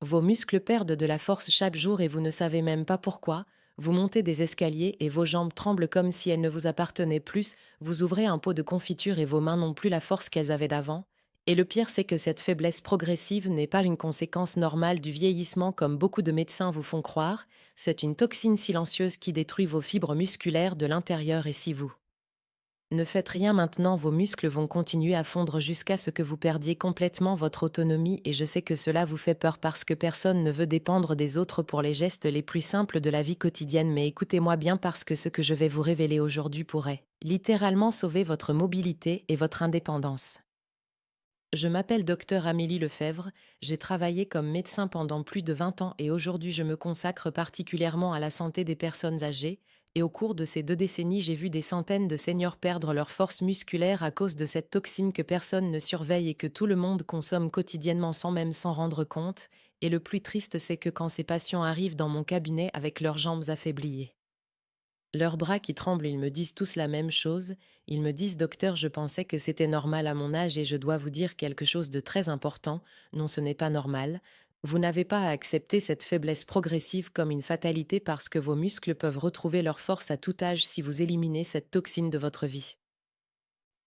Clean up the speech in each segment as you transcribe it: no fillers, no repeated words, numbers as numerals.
Vos muscles perdent de la force chaque jour et vous ne savez même pas pourquoi. Vous montez des escaliers et vos jambes tremblent comme si elles ne vous appartenaient plus. Vous ouvrez un pot de confiture et vos mains n'ont plus la force qu'elles avaient d'avant. Et le pire, c'est que cette faiblesse progressive n'est pas une conséquence normale du vieillissement comme beaucoup de médecins vous font croire. C'est une toxine silencieuse qui détruit vos fibres musculaires de l'intérieur et si vous ne faites rien maintenant, vos muscles vont continuer à fondre jusqu'à ce que vous perdiez complètement votre autonomie et je sais que cela vous fait peur parce que personne ne veut dépendre des autres pour les gestes les plus simples de la vie quotidienne, mais écoutez-moi bien parce que ce que je vais vous révéler aujourd'hui pourrait littéralement sauver votre mobilité et votre indépendance. Je m'appelle docteur Amélie Lefebvre, j'ai travaillé comme médecin pendant plus de 20 ans et aujourd'hui je me consacre particulièrement à la santé des personnes âgées, et au cours de ces 2 décennies j'ai vu des centaines de seniors perdre leur force musculaire à cause de cette toxine que personne ne surveille et que tout le monde consomme quotidiennement sans même s'en rendre compte, et le plus triste c'est que quand ces patients arrivent dans mon cabinet avec leurs jambes affaiblies, leurs bras qui tremblent, ils me disent tous la même chose. Ils me disent: «Docteur, je pensais que c'était normal à mon âge et je dois vous dire quelque chose de très important. Non, ce n'est pas normal. Vous n'avez pas à accepter cette faiblesse progressive comme une fatalité parce que vos muscles peuvent retrouver leur force à tout âge si vous éliminez cette toxine de votre vie.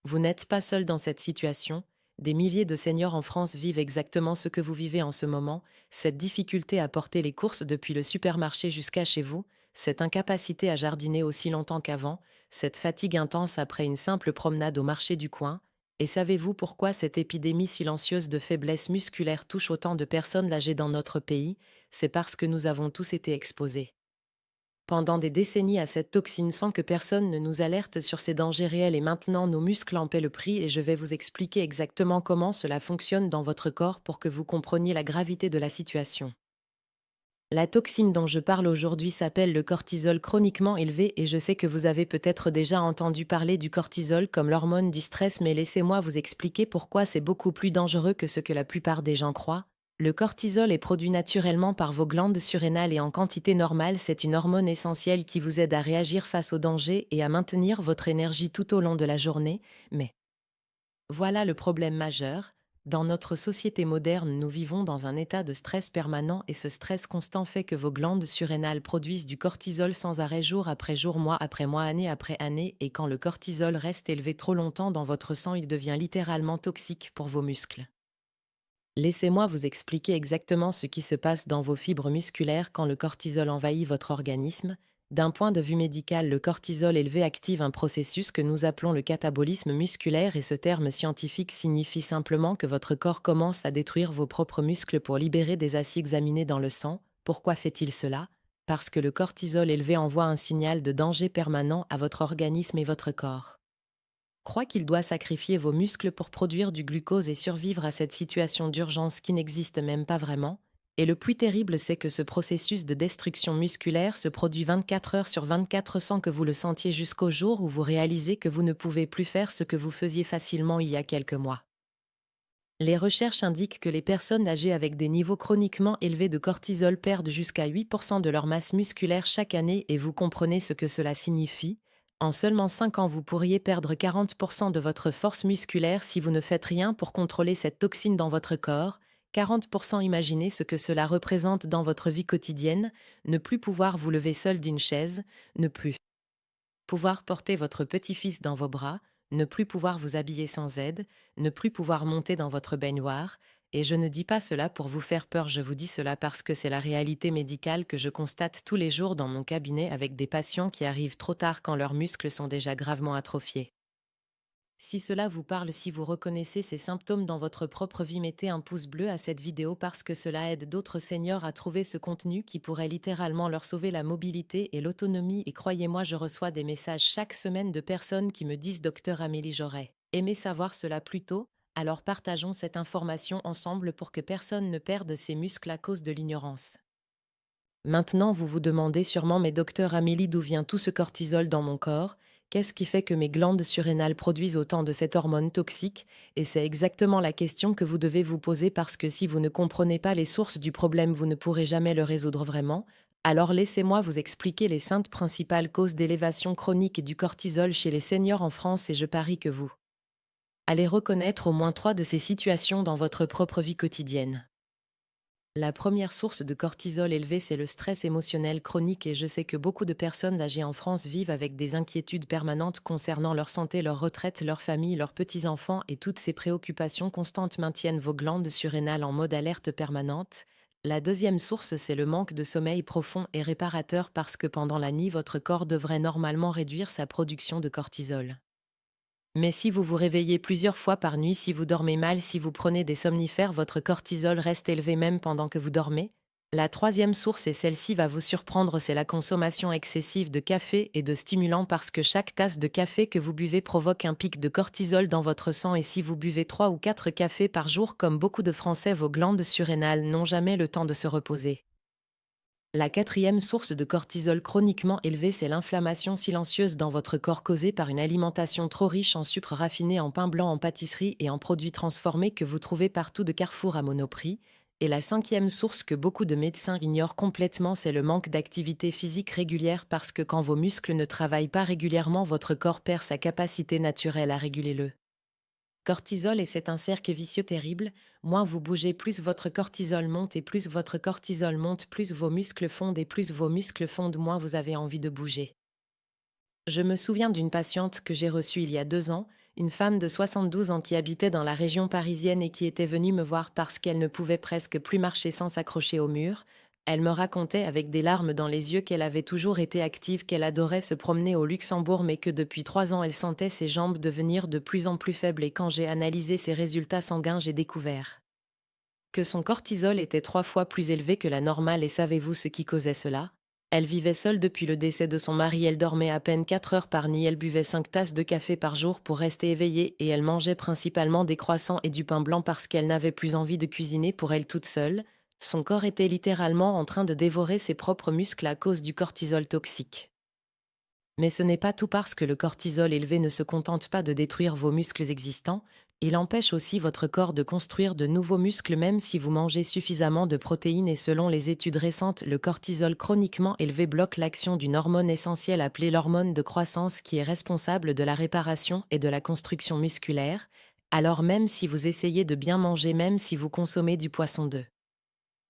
Vous n'êtes pas seul dans cette situation. Des milliers de seniors en France vivent exactement ce que vous vivez en ce moment, cette difficulté à porter les courses depuis le supermarché jusqu'à chez vous, cette incapacité à jardiner aussi longtemps qu'avant, cette fatigue intense après une simple promenade au marché du coin. Et savez-vous pourquoi cette épidémie silencieuse de faiblesse musculaire touche autant de personnes âgées dans notre pays? C'est parce que nous avons tous été exposés pendant des décennies à cette toxine sans que personne ne nous alerte sur ses dangers réels et maintenant nos muscles en paient le prix et je vais vous expliquer exactement comment cela fonctionne dans votre corps pour que vous compreniez la gravité de la situation. La toxine dont je parle aujourd'hui s'appelle le cortisol chroniquement élevé et je sais que vous avez peut-être déjà entendu parler du cortisol comme l'hormone du stress, mais laissez-moi vous expliquer pourquoi c'est beaucoup plus dangereux que ce que la plupart des gens croient. Le cortisol est produit naturellement par vos glandes surrénales et en quantité normale, c'est une hormone essentielle qui vous aide à réagir face aux dangers et à maintenir votre énergie tout au long de la journée, mais voilà le problème majeur. Dans notre société moderne, nous vivons dans un état de stress permanent et ce stress constant fait que vos glandes surrénales produisent du cortisol sans arrêt jour après jour, mois après mois, année après année, et quand le cortisol reste élevé trop longtemps dans votre sang, il devient littéralement toxique pour vos muscles. Laissez-moi vous expliquer exactement ce qui se passe dans vos fibres musculaires quand le cortisol envahit votre organisme. D'un point de vue médical, le cortisol élevé active un processus que nous appelons le catabolisme musculaire et ce terme scientifique signifie simplement que votre corps commence à détruire vos propres muscles pour libérer des acides aminés dans le sang. Pourquoi fait-il cela? Parce que le cortisol élevé envoie un signal de danger permanent à votre organisme et votre corps croit qu'il doit sacrifier vos muscles pour produire du glucose et survivre à cette situation d'urgence qui n'existe même pas vraiment. Et le plus terrible, c'est que ce processus de destruction musculaire se produit 24 heures sur 24 sans que vous le sentiez jusqu'au jour où vous réalisez que vous ne pouvez plus faire ce que vous faisiez facilement il y a quelques mois. Les recherches indiquent que les personnes âgées avec des niveaux chroniquement élevés de cortisol perdent jusqu'à 8% de leur masse musculaire chaque année et vous comprenez ce que cela signifie. En seulement 5 ans, vous pourriez perdre 40% de votre force musculaire si vous ne faites rien pour contrôler cette toxine dans votre corps. 40%, imaginez ce que cela représente dans votre vie quotidienne, ne plus pouvoir vous lever seul d'une chaise, ne plus pouvoir porter votre petit-fils dans vos bras, ne plus pouvoir vous habiller sans aide, ne plus pouvoir monter dans votre baignoire, et je ne dis pas cela pour vous faire peur, je vous dis cela parce que c'est la réalité médicale que je constate tous les jours dans mon cabinet avec des patients qui arrivent trop tard quand leurs muscles sont déjà gravement atrophiés. Si cela vous parle, si vous reconnaissez ces symptômes dans votre propre vie, mettez un pouce bleu à cette vidéo parce que cela aide d'autres seniors à trouver ce contenu qui pourrait littéralement leur sauver la mobilité et l'autonomie. Et croyez-moi, je reçois des messages chaque semaine de personnes qui me disent: Docteur Amélie, j'aurais aimé savoir cela plus tôt. Alors partageons cette information ensemble pour que personne ne perde ses muscles à cause de l'ignorance. Maintenant, vous vous demandez sûrement: mais docteur Amélie, d'où vient tout ce cortisol dans mon corps? Qu'est-ce qui fait que mes glandes surrénales produisent autant de cette hormone toxique? Et c'est exactement la question que vous devez vous poser parce que si vous ne comprenez pas les sources du problème, vous ne pourrez jamais le résoudre vraiment. Alors laissez-moi vous expliquer les 5 principales causes d'élévation chronique du cortisol chez les seniors en France et je parie que vous allez reconnaître au moins 3 de ces situations dans votre propre vie quotidienne. La première source de cortisol élevé, c'est le stress émotionnel chronique et je sais que beaucoup de personnes âgées en France vivent avec des inquiétudes permanentes concernant leur santé, leur retraite, leur famille, leurs petits-enfants et toutes ces préoccupations constantes maintiennent vos glandes surrénales en mode alerte permanente. La deuxième source, c'est le manque de sommeil profond et réparateur parce que pendant la nuit, votre corps devrait normalement réduire sa production de cortisol. Mais si vous vous réveillez plusieurs fois par nuit, si vous dormez mal, si vous prenez des somnifères, votre cortisol reste élevé même pendant que vous dormez. La troisième source, et celle-ci va vous surprendre, c'est la consommation excessive de café et de stimulants parce que chaque tasse de café que vous buvez provoque un pic de cortisol dans votre sang et si vous buvez 3 ou 4 cafés par jour comme beaucoup de Français, vos glandes surrénales n'ont jamais le temps de se reposer. La quatrième source de cortisol chroniquement élevé, c'est l'inflammation silencieuse dans votre corps causée par une alimentation trop riche en sucre raffiné, en pain blanc, en pâtisserie et en produits transformés que vous trouvez partout de Carrefour à Monoprix. Et la cinquième source que beaucoup de médecins ignorent complètement, c'est le manque d'activité physique régulière parce que quand vos muscles ne travaillent pas régulièrement, votre corps perd sa capacité naturelle à réguler le cortisol et c'est un cercle vicieux terrible. Moins vous bougez, plus votre cortisol monte et plus votre cortisol monte, plus vos muscles fondent et plus vos muscles fondent, moins vous avez envie de bouger. Je me souviens d'une patiente que j'ai reçue il y a 2 ans, une femme de 72 ans qui habitait dans la région parisienne et qui était venue me voir parce qu'elle ne pouvait presque plus marcher sans s'accrocher au mur. Elle me racontait avec des larmes dans les yeux qu'elle avait toujours été active, qu'elle adorait se promener au Luxembourg, mais que depuis 3 ans, elle sentait ses jambes devenir de plus en plus faibles et quand j'ai analysé ses résultats sanguins, j'ai découvert que son cortisol était 3 fois plus élevé que la normale et savez-vous ce qui causait cela? Elle vivait seule depuis le décès de son mari, elle dormait à peine 4 heures par nuit, elle buvait 5 tasses de café par jour pour rester éveillée et elle mangeait principalement des croissants et du pain blanc parce qu'elle n'avait plus envie de cuisiner pour elle toute seule. Son corps était littéralement en train de dévorer ses propres muscles à cause du cortisol toxique. Mais ce n'est pas tout parce que le cortisol élevé ne se contente pas de détruire vos muscles existants, il empêche aussi votre corps de construire de nouveaux muscles même si vous mangez suffisamment de protéines et selon les études récentes, le cortisol chroniquement élevé bloque l'action d'une hormone essentielle appelée l'hormone de croissance qui est responsable de la réparation et de la construction musculaire, alors même si vous essayez de bien manger, même si vous consommez du poisson d'œuf,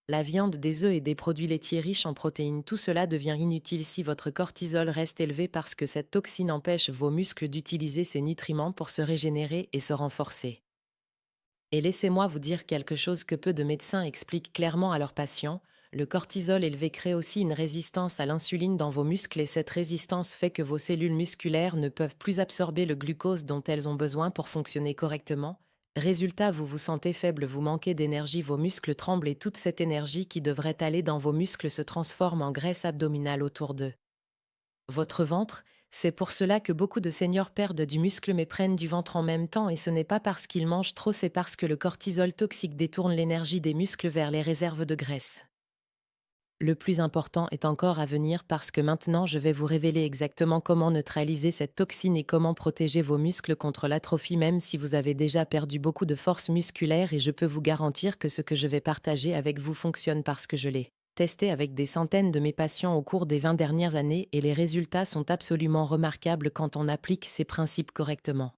la viande, des œufs et des produits laitiers riches en protéines, tout cela devient inutile si votre cortisol reste élevé parce que cette toxine empêche vos muscles d'utiliser ces nutriments pour se régénérer et se renforcer. Et laissez-moi vous dire quelque chose que peu de médecins expliquent clairement à leurs patients. Le cortisol élevé crée aussi une résistance à l'insuline dans vos muscles et cette résistance fait que vos cellules musculaires ne peuvent plus absorber le glucose dont elles ont besoin pour fonctionner correctement. Résultat, vous vous sentez faible, vous manquez d'énergie, vos muscles tremblent et toute cette énergie qui devrait aller dans vos muscles se transforme en graisse abdominale autour de votre ventre. C'est pour cela que beaucoup de seniors perdent du muscle mais prennent du ventre en même temps et ce n'est pas parce qu'ils mangent trop, c'est parce que le cortisol toxique détourne l'énergie des muscles vers les réserves de graisse. Le plus important est encore à venir parce que maintenant je vais vous révéler exactement comment neutraliser cette toxine et comment protéger vos muscles contre l'atrophie même si vous avez déjà perdu beaucoup de force musculaire et je peux vous garantir que ce que je vais partager avec vous fonctionne parce que je l'ai testé avec des centaines de mes patients au cours des 20 dernières années et les résultats sont absolument remarquables quand on applique ces principes correctement.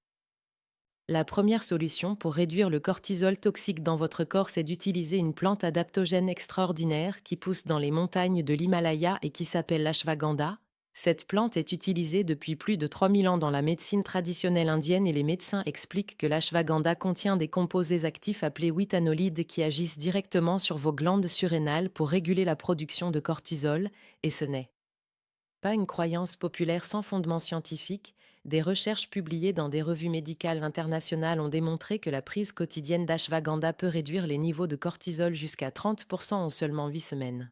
La première solution pour réduire le cortisol toxique dans votre corps, c'est d'utiliser une plante adaptogène extraordinaire qui pousse dans les montagnes de l'Himalaya et qui s'appelle l'ashwagandha. Cette plante est utilisée depuis plus de 3000 ans dans la médecine traditionnelle indienne et les médecins expliquent que l'ashwagandha contient des composés actifs appelés withanolides qui agissent directement sur vos glandes surrénales pour réguler la production de cortisol, et ce n'est pas une croyance populaire sans fondement scientifique. Des recherches publiées dans des revues médicales internationales ont démontré que la prise quotidienne d'ashwagandha peut réduire les niveaux de cortisol jusqu'à 30% en seulement 8 semaines.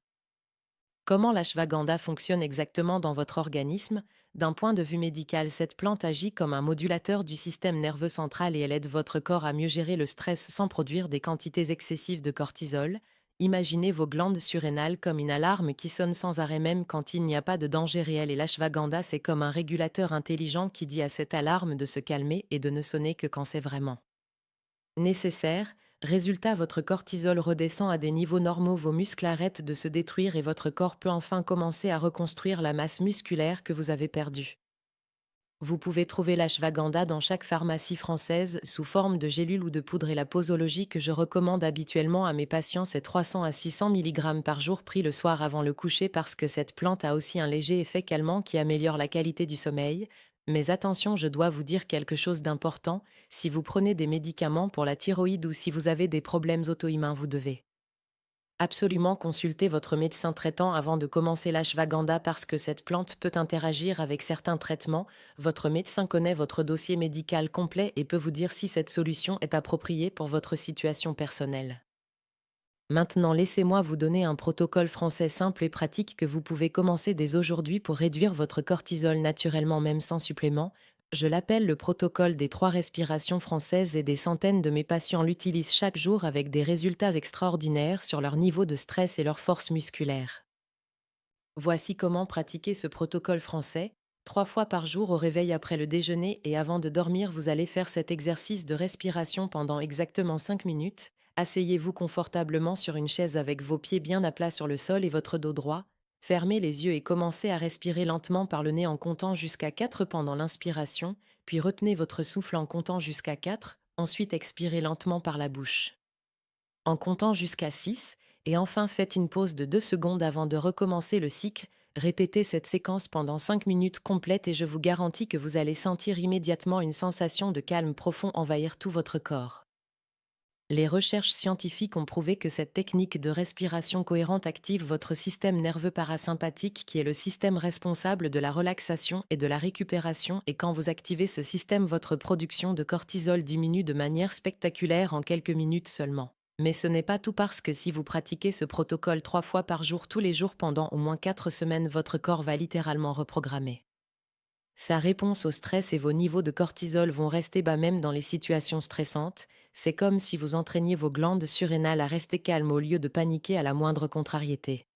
Comment l'ashwagandha fonctionne exactement dans votre organisme? D'un point de vue médical, cette plante agit comme un modulateur du système nerveux central et elle aide votre corps à mieux gérer le stress sans produire des quantités excessives de cortisol. Imaginez vos glandes surrénales comme une alarme qui sonne sans arrêt même quand il n'y a pas de danger réel et l'ashwagandha c'est comme un régulateur intelligent qui dit à cette alarme de se calmer et de ne sonner que quand c'est vraiment nécessaire. Résultat, votre cortisol redescend à des niveaux normaux, vos muscles arrêtent de se détruire et votre corps peut enfin commencer à reconstruire la masse musculaire que vous avez perdue. Vous pouvez trouver l'ashwagandha dans chaque pharmacie française sous forme de gélules ou de poudre et la posologie que je recommande habituellement à mes patients, c'est 300 à 600 mg par jour pris le soir avant le coucher parce que cette plante a aussi un léger effet calmant qui améliore la qualité du sommeil. Mais attention, je dois vous dire quelque chose d'important, si vous prenez des médicaments pour la thyroïde ou si vous avez des problèmes auto-immuns, vous devez absolument consulter votre médecin traitant avant de commencer l'ashwagandha parce que cette plante peut interagir avec certains traitements. Votre médecin connaît votre dossier médical complet et peut vous dire si cette solution est appropriée pour votre situation personnelle. Maintenant, laissez-moi vous donner un protocole français simple et pratique que vous pouvez commencer dès aujourd'hui pour réduire votre cortisol naturellement même sans supplément. Je l'appelle le protocole des 3 respirations françaises et des centaines de mes patients l'utilisent chaque jour avec des résultats extraordinaires sur leur niveau de stress et leur force musculaire. Voici comment pratiquer ce protocole français. 3 fois par jour au réveil après le déjeuner et avant de dormir, vous allez faire cet exercice de respiration pendant exactement 5 minutes. Asseyez-vous confortablement sur une chaise avec vos pieds bien à plat sur le sol et votre dos droit. Fermez les yeux et commencez à respirer lentement par le nez en comptant jusqu'à 4 pendant l'inspiration, puis retenez votre souffle en comptant jusqu'à 4. Ensuite expirez lentement par la bouche en comptant jusqu'à 6, et enfin faites une pause de 2 secondes avant de recommencer le cycle. Répétez cette séquence pendant 5 minutes complètes et je vous garantis que vous allez sentir immédiatement une sensation de calme profond envahir tout votre corps. Les recherches scientifiques ont prouvé que cette technique de respiration cohérente active votre système nerveux parasympathique qui est le système responsable de la relaxation et de la récupération, et quand vous activez ce système, votre production de cortisol diminue de manière spectaculaire en quelques minutes seulement. Mais ce n'est pas tout parce que si vous pratiquez ce protocole 3 fois par jour tous les jours pendant au moins 4 semaines, votre corps va littéralement reprogrammer sa réponse au stress et vos niveaux de cortisol vont rester bas même dans les situations stressantes. C'est comme si vous entraîniez vos glandes surrénales à rester calmes au lieu de paniquer à la moindre contrariété.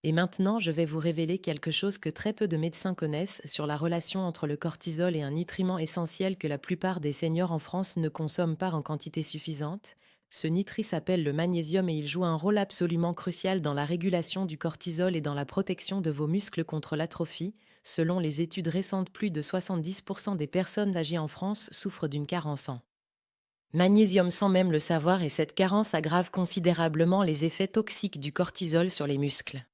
Et maintenant, je vais vous révéler quelque chose que très peu de médecins connaissent sur la relation entre le cortisol et un nutriment essentiel que la plupart des seniors en France ne consomment pas en quantité suffisante. Ce nutri s'appelle le magnésium et il joue un rôle absolument crucial dans la régulation du cortisol et dans la protection de vos muscles contre l'atrophie. Selon les études récentes, plus de 70% des personnes âgées en France souffrent d'une carence en magnésium sans même le savoir, et cette carence aggrave considérablement les effets toxiques du cortisol sur les muscles.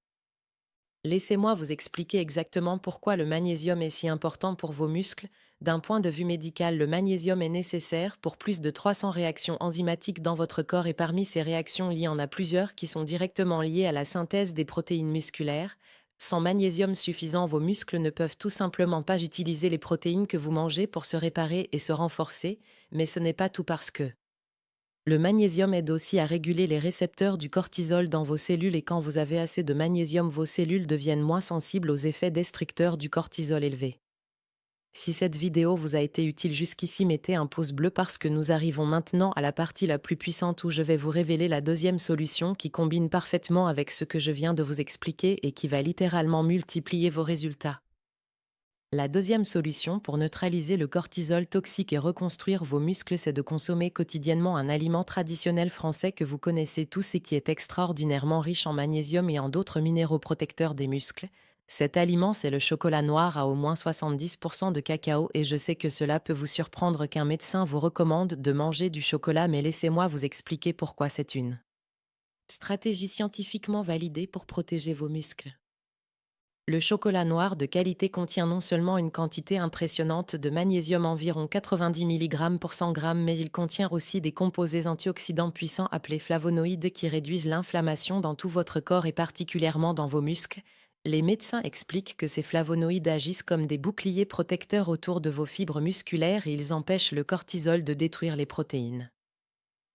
Laissez-moi vous expliquer exactement pourquoi le magnésium est si important pour vos muscles. D'un point de vue médical, le magnésium est nécessaire pour plus de 300 réactions enzymatiques dans votre corps, et parmi ces réactions, il y en a plusieurs qui sont directement liées à la synthèse des protéines musculaires. Sans magnésium suffisant, vos muscles ne peuvent tout simplement pas utiliser les protéines que vous mangez pour se réparer et se renforcer, mais ce n'est pas tout parce que le magnésium aide aussi à réguler les récepteurs du cortisol dans vos cellules, et quand vous avez assez de magnésium, vos cellules deviennent moins sensibles aux effets destructeurs du cortisol élevé. Si cette vidéo vous a été utile jusqu'ici, mettez un pouce bleu parce que nous arrivons maintenant à la partie la plus puissante où je vais vous révéler la deuxième solution qui combine parfaitement avec ce que je viens de vous expliquer et qui va littéralement multiplier vos résultats. La deuxième solution pour neutraliser le cortisol toxique et reconstruire vos muscles, c'est de consommer quotidiennement un aliment traditionnel français que vous connaissez tous et qui est extraordinairement riche en magnésium et en d'autres minéraux protecteurs des muscles. Cet aliment, c'est le chocolat noir à au moins 70% de cacao, et je sais que cela peut vous surprendre qu'un médecin vous recommande de manger du chocolat, mais laissez-moi vous expliquer pourquoi c'est une stratégie scientifiquement validée pour protéger vos muscles. Le chocolat noir de qualité contient non seulement une quantité impressionnante de magnésium, environ 90 mg pour 100 g, mais il contient aussi des composés antioxydants puissants appelés flavonoïdes qui réduisent l'inflammation dans tout votre corps et particulièrement dans vos muscles. Les médecins expliquent que ces flavonoïdes agissent comme des boucliers protecteurs autour de vos fibres musculaires et ils empêchent le cortisol de détruire les protéines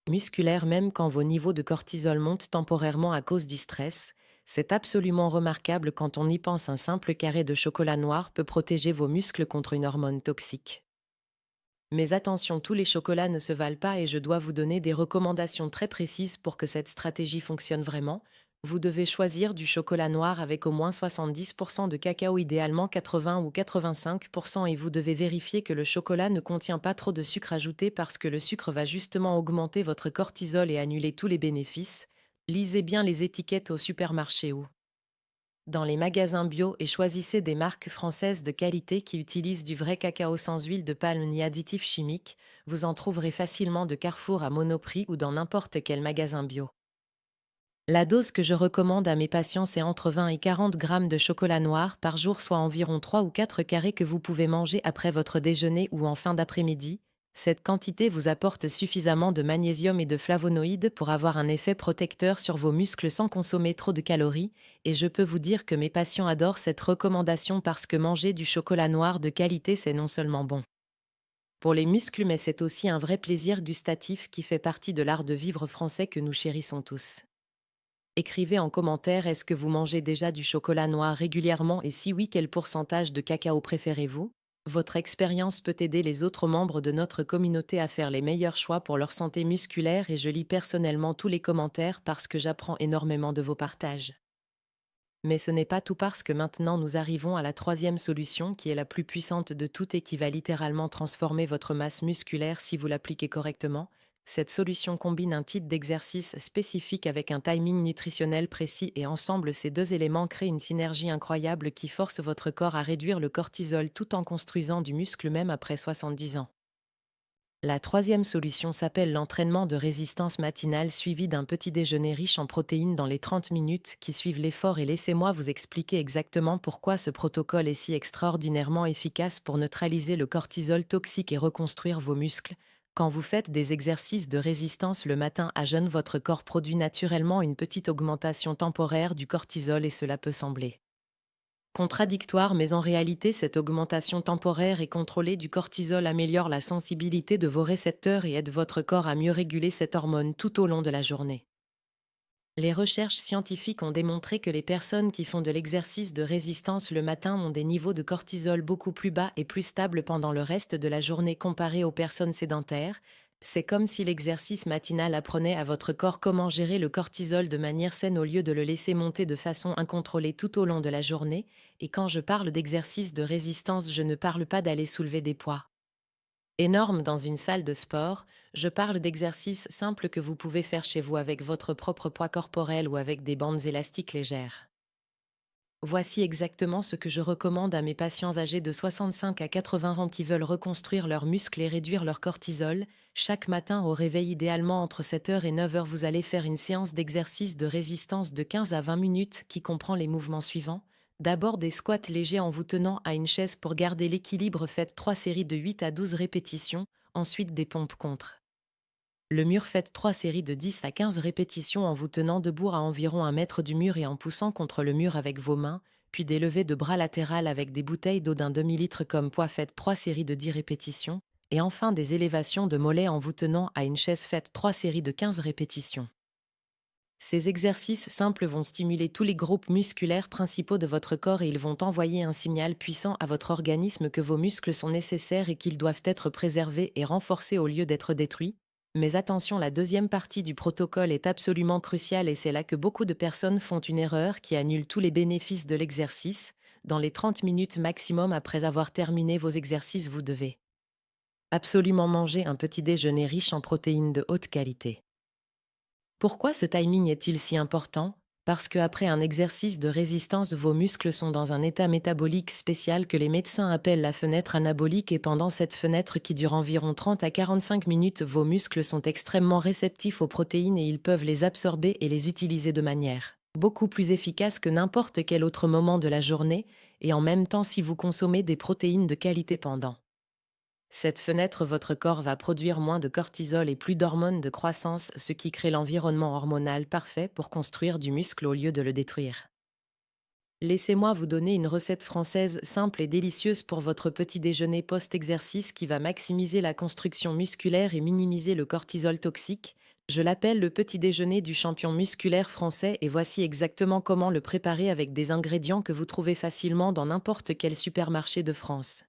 musculaires même quand vos niveaux de cortisol montent temporairement à cause du stress. C'est absolument remarquable quand on y pense. Un simple carré de chocolat noir peut protéger vos muscles contre une hormone toxique. Mais attention, tous les chocolats ne se valent pas et je dois vous donner des recommandations très précises pour que cette stratégie fonctionne vraiment. Vous devez choisir du chocolat noir avec au moins 70% de cacao, idéalement 80 ou 85%, et vous devez vérifier que le chocolat ne contient pas trop de sucre ajouté parce que le sucre va justement augmenter votre cortisol et annuler tous les bénéfices. Lisez bien les étiquettes au supermarché ou dans les magasins bio et choisissez des marques françaises de qualité qui utilisent du vrai cacao sans huile de palme ni additifs chimiques. Vous en trouverez facilement de Carrefour à Monoprix ou dans n'importe quel magasin bio. La dose que je recommande à mes patients, c'est entre 20 et 40 grammes de chocolat noir par jour, soit environ 3 ou 4 carrés que vous pouvez manger après votre déjeuner ou en fin d'après-midi. Cette quantité vous apporte suffisamment de magnésium et de flavonoïdes pour avoir un effet protecteur sur vos muscles sans consommer trop de calories, et je peux vous dire que mes patients adorent cette recommandation parce que manger du chocolat noir de qualité, c'est non seulement bon pour les muscles, mais c'est aussi un vrai plaisir gustatif qui fait partie de l'art de vivre français que nous chérissons tous. Écrivez en commentaire, est-ce que vous mangez déjà du chocolat noir régulièrement et si oui, quel pourcentage de cacao préférez-vous? Votre expérience peut aider les autres membres de notre communauté à faire les meilleurs choix pour leur santé musculaire et je lis personnellement tous les commentaires parce que j'apprends énormément de vos partages. Mais ce n'est pas tout parce que maintenant nous arrivons à la troisième solution qui est la plus puissante de toutes et qui va littéralement transformer votre masse musculaire si vous l'appliquez correctement. Cette solution combine un type d'exercice spécifique avec un timing nutritionnel précis et ensemble ces deux éléments créent une synergie incroyable qui force votre corps à réduire le cortisol tout en construisant du muscle même après 70 ans. La troisième solution s'appelle l'entraînement de résistance matinale suivi d'un petit déjeuner riche en protéines dans les 30 minutes qui suivent l'effort et laissez-moi vous expliquer exactement pourquoi ce protocole est si extraordinairement efficace pour neutraliser le cortisol toxique et reconstruire vos muscles. Quand vous faites des exercices de résistance le matin à jeun, votre corps produit naturellement une petite augmentation temporaire du cortisol et cela peut sembler contradictoire, mais en réalité, cette augmentation temporaire et contrôlée du cortisol améliore la sensibilité de vos récepteurs et aide votre corps à mieux réguler cette hormone tout au long de la journée. Les recherches scientifiques ont démontré que les personnes qui font de l'exercice de résistance le matin ont des niveaux de cortisol beaucoup plus bas et plus stables pendant le reste de la journée comparé aux personnes sédentaires. C'est comme si l'exercice matinal apprenait à votre corps comment gérer le cortisol de manière saine au lieu de le laisser monter de façon incontrôlée tout au long de la journée. Et quand je parle d'exercice de résistance, je ne parle pas d'aller soulever des poids énorme dans une salle de sport, je parle d'exercices simples que vous pouvez faire chez vous avec votre propre poids corporel ou avec des bandes élastiques légères. Voici exactement ce que je recommande à mes patients âgés de 65 à 80 ans qui veulent reconstruire leurs muscles et réduire leur cortisol. Chaque matin au réveil, idéalement entre 7 heures et 9 heures, vous allez faire une séance d'exercice de résistance de 15 à 20 minutes qui comprend les mouvements suivants. D'abord des squats légers en vous tenant à une chaise pour garder l'équilibre, faites 3 séries de 8 à 12 répétitions, ensuite des pompes contre le mur, faites 3 séries de 10 à 15 répétitions en vous tenant debout à environ 1 mètre du mur et en poussant contre le mur avec vos mains, puis des levées de bras latérales avec des bouteilles d'eau d'un demi-litre comme poids, faites 3 séries de 10 répétitions, et enfin des élévations de mollets en vous tenant à une chaise, faites 3 séries de 15 répétitions. Ces exercices simples vont stimuler tous les groupes musculaires principaux de votre corps et ils vont envoyer un signal puissant à votre organisme que vos muscles sont nécessaires et qu'ils doivent être préservés et renforcés au lieu d'être détruits. Mais attention, la deuxième partie du protocole est absolument cruciale et c'est là que beaucoup de personnes font une erreur qui annule tous les bénéfices de l'exercice. Dans les 30 minutes maximum après avoir terminé vos exercices, vous devez absolument manger un petit déjeuner riche en protéines de haute qualité. Pourquoi ce timing est-il si important? Parce qu'après un exercice de résistance, vos muscles sont dans un état métabolique spécial que les médecins appellent la fenêtre anabolique et pendant cette fenêtre qui dure environ 30 à 45 minutes, vos muscles sont extrêmement réceptifs aux protéines et ils peuvent les absorber et les utiliser de manière beaucoup plus efficace que n'importe quel autre moment de la journée et en même temps si vous consommez des protéines de qualité pendant cette fenêtre, votre corps va produire moins de cortisol et plus d'hormones de croissance, ce qui crée l'environnement hormonal parfait pour construire du muscle au lieu de le détruire. Laissez-moi vous donner une recette française simple et délicieuse pour votre petit déjeuner post-exercice qui va maximiser la construction musculaire et minimiser le cortisol toxique. Je l'appelle le petit déjeuner du champion musculaire français et voici exactement comment le préparer avec des ingrédients que vous trouvez facilement dans n'importe quel supermarché de France.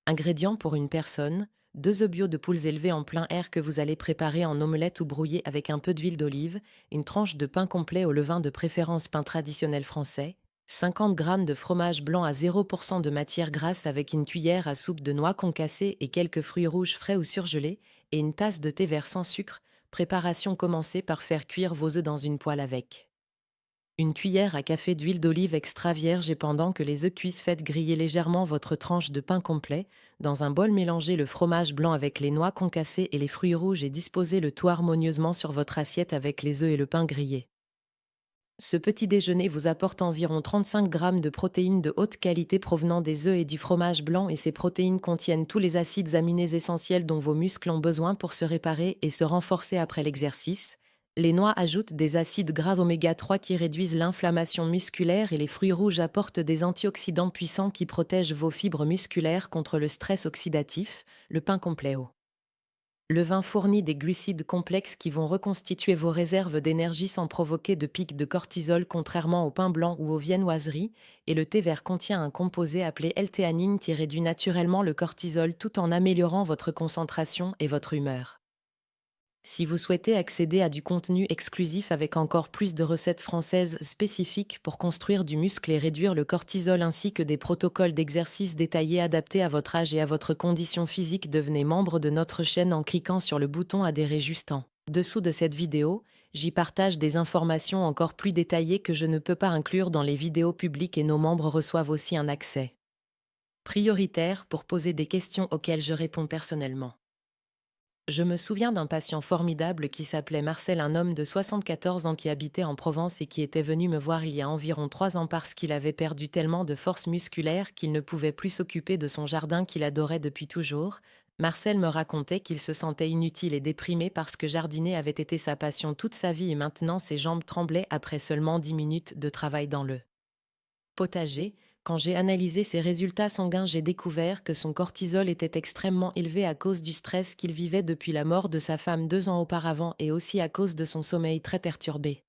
Ingrédients pour une personne, 2 œufs bio de poules élevés en plein air que vous allez préparer en omelette ou brouiller avec un peu d'huile d'olive, une tranche de pain complet au levain de préférence pain traditionnel français, 50 g de fromage blanc à 0% de matière grasse avec une cuillère à soupe de noix concassées et quelques fruits rouges frais ou surgelés, et une tasse de thé vert sans sucre. Préparation: commencez par faire cuire vos œufs dans une poêle avec Une cuillère à café d'huile d'olive extra vierge et pendant que les œufs cuisent, faites griller légèrement votre tranche de pain complet. Dans un bol, mélangez le fromage blanc avec les noix concassées et les fruits rouges et disposez le tout harmonieusement sur votre assiette avec les œufs et le pain grillé. Ce petit déjeuner vous apporte environ 35 grammes de protéines de haute qualité provenant des œufs et du fromage blanc, et ces protéines contiennent tous les acides aminés essentiels dont vos muscles ont besoin pour se réparer et se renforcer après l'exercice. Les noix ajoutent des acides gras oméga 3 qui réduisent l'inflammation musculaire, et les fruits rouges apportent des antioxydants puissants qui protègent vos fibres musculaires contre le stress oxydatif. Le pain complet haut. Le vin fournit des glucides complexes qui vont reconstituer vos réserves d'énergie sans provoquer de pics de cortisol, contrairement au pain blanc ou aux viennoiseries, et le thé vert contient un composé appelé L-théanine qui réduit naturellement le cortisol tout en améliorant votre concentration et votre humeur. Si vous souhaitez accéder à du contenu exclusif avec encore plus de recettes françaises spécifiques pour construire du muscle et réduire le cortisol, ainsi que des protocoles d'exercice détaillés adaptés à votre âge et à votre condition physique, devenez membre de notre chaîne en cliquant sur le bouton adhérer juste en dessous de cette vidéo. J'y partage des informations encore plus détaillées que je ne peux pas inclure dans les vidéos publiques, et nos membres reçoivent aussi un accès prioritaire pour poser des questions auxquelles je réponds personnellement. Je me souviens d'un patient formidable qui s'appelait Marcel, un homme de 74 ans qui habitait en Provence et qui était venu me voir il y a environ 3 ans parce qu'il avait perdu tellement de force musculaire qu'il ne pouvait plus s'occuper de son jardin qu'il adorait depuis toujours. Marcel me racontait qu'il se sentait inutile et déprimé parce que jardiner avait été sa passion toute sa vie, et maintenant ses jambes tremblaient après seulement 10 minutes de travail dans le potager. Quand j'ai analysé ses résultats sanguins, j'ai découvert que son cortisol était extrêmement élevé à cause du stress qu'il vivait depuis la mort de sa femme 2 ans auparavant, et aussi à cause de son sommeil très perturbé.